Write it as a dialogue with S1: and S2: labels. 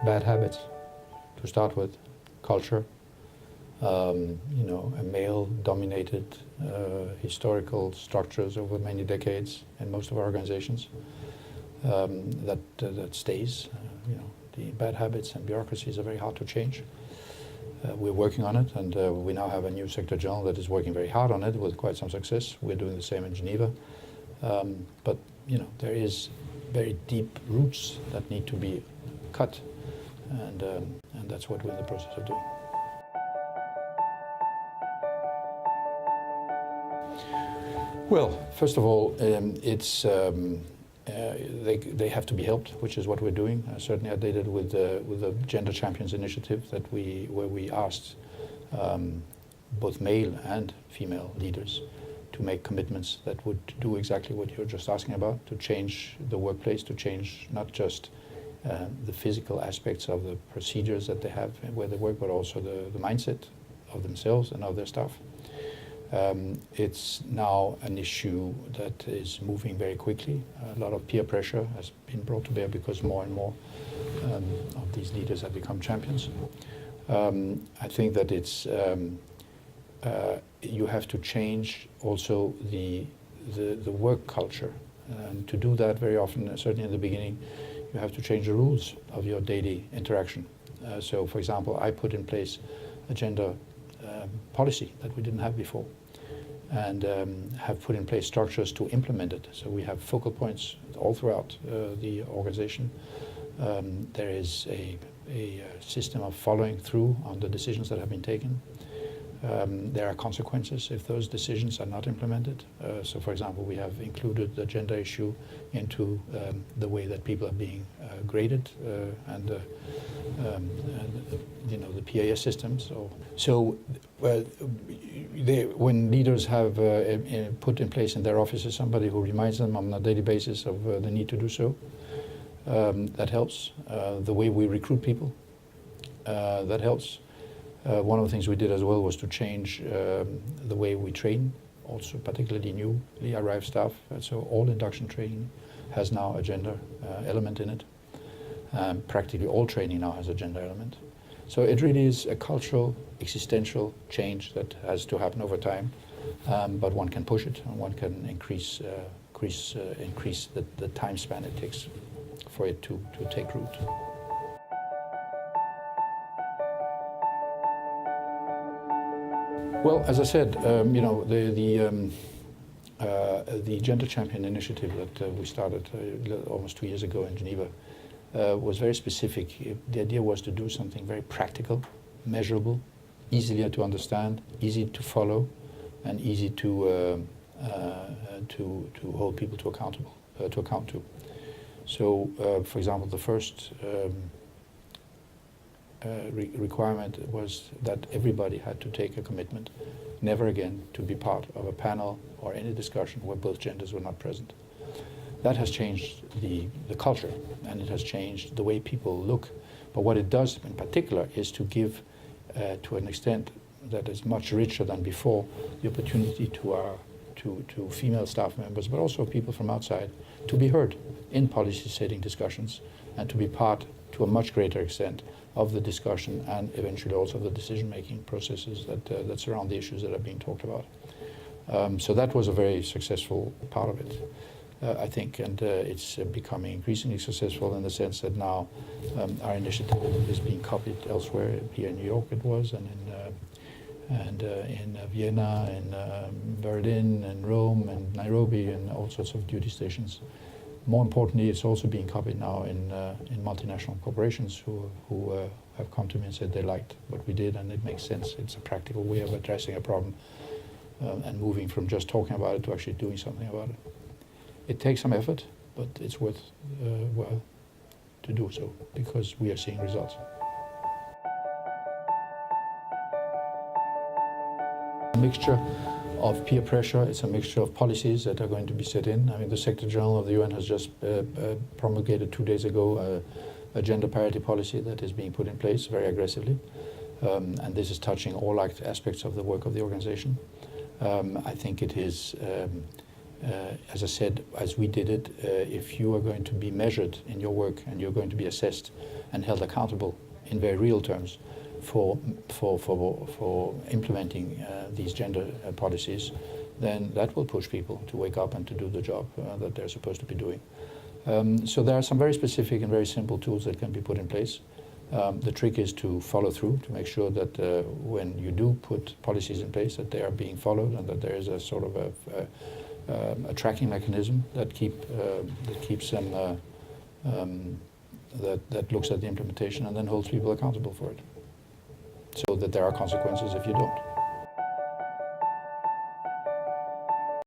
S1: bad habits to start with, culture, a male-dominated historical structures over many decades in most of our organizations that stays. The bad habits and bureaucracies are very hard to change. We're working on it, and we now have a new Secretary General that is working very hard on it with quite some success. We're doing the same in Geneva. But there is very deep roots that need to be cut, and that's what we're in the process of doing. Well, first of all, they have to be helped, which is what we're doing. Certainly, I did it with the Gender Champions Initiative where we asked both male and female leaders to make commitments that would do exactly what you're just asking about, to change the workplace, to change not just the physical aspects of the procedures that they have where they work, but also the mindset of themselves and of their staff. It's now an issue that is moving very quickly. A lot of peer pressure has been brought to bear because more and more of these leaders have become champions. I think that it's you have to change also the work culture. And to do that very often, certainly in the beginning, you have to change the rules of your daily interaction. So, for example, I put in place a gender policy that we didn't have before, and have put in place structures to implement it. So we have focal points all throughout the organization. There is a system of following through on the decisions that have been taken. There are consequences if those decisions are not implemented. So, for example, we have included the gender issue into the way that people are being graded and the PAS system. So when leaders have put in place in their offices somebody who reminds them on a daily basis of the need to do so, that helps. The way we recruit people, that helps. One of the things we did as well was to change the way we train, also particularly newly arrived staff. So all induction training has now a gender element in it. Practically all training now has a gender element. So it really is a cultural, existential change that has to happen over time, but one can push it and one can increase the time span it takes for it to take root. Well, as I said, the Gender Champion Initiative that we started almost 2 years ago in Geneva was very specific. The idea was to do something very practical, measurable, easily to understand, easy to follow, and easy to hold people to account to. So, for example, the first requirement was that everybody had to take a commitment never again to be part of a panel or any discussion where both genders were not present. That has changed the culture, and it has changed the way people look. But what it does in particular is to give, to an extent that is much richer than before, the opportunity to female staff members, but also people from outside, to be heard in policy setting discussions and to be part, to a much greater extent, of the discussion and eventually also the decision-making processes that surround the issues that are being talked about. So that was a very successful part of it, I think, and it's becoming increasingly successful in the sense that now our initiative is being copied elsewhere. Here in New York it was, and in Vienna, in Berlin, and Rome, and Nairobi, and all sorts of duty stations. More importantly, it's also being copied now in multinational corporations who have come to me and said they liked what we did and it makes sense. It's a practical way of addressing a problem and moving from just talking about it to actually doing something about it. It takes some effort, but it's worth while to do so because we are seeing results. A mixture of peer pressure, it's a mixture of policies that are going to be set in. I mean, the Secretary General of the UN has just promulgated 2 days ago a gender parity policy that is being put in place very aggressively. And this is touching all aspects of the work of the organization. I think it is as I said, as we did it, if you are going to be measured in your work and you're going to be assessed and held accountable in very real terms for implementing these gender policies, then that will push people to wake up and to do the job that they're supposed to be doing. So there are some very specific and very simple tools that can be put in place. The trick is to follow through, to make sure that when you do put policies in place, that they are being followed and that there is a sort of a tracking mechanism that keeps them, that looks at the implementation and then holds people accountable for it, so that there are consequences if you don't.